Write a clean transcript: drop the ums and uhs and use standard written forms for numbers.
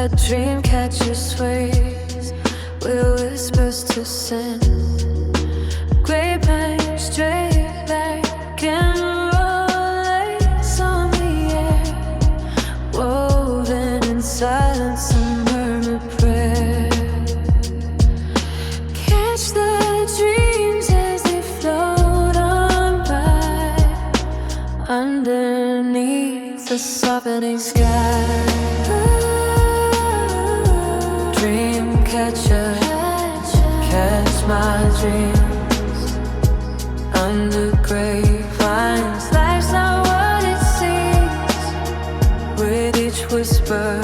A dreamcatcher sways with whispers to sin. Grapevine straight back and roll lace on the air, woven in silence and murmur prayer. Catch the dreams as they float on by underneath the softening sky. Dreamcatcher, catch my dreams under grapevines. Life's not what it seems. With each whisper